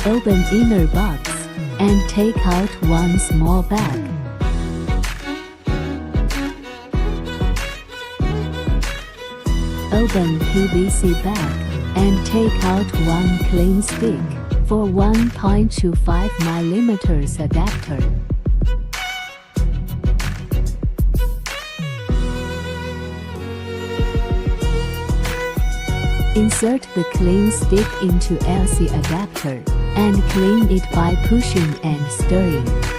Open inner box and take out one small bag. Open PVC bag and take out one clean stick for 1.25 mm adapter. Insert the clean stick into LC adapter and clean it by pushing and stirring.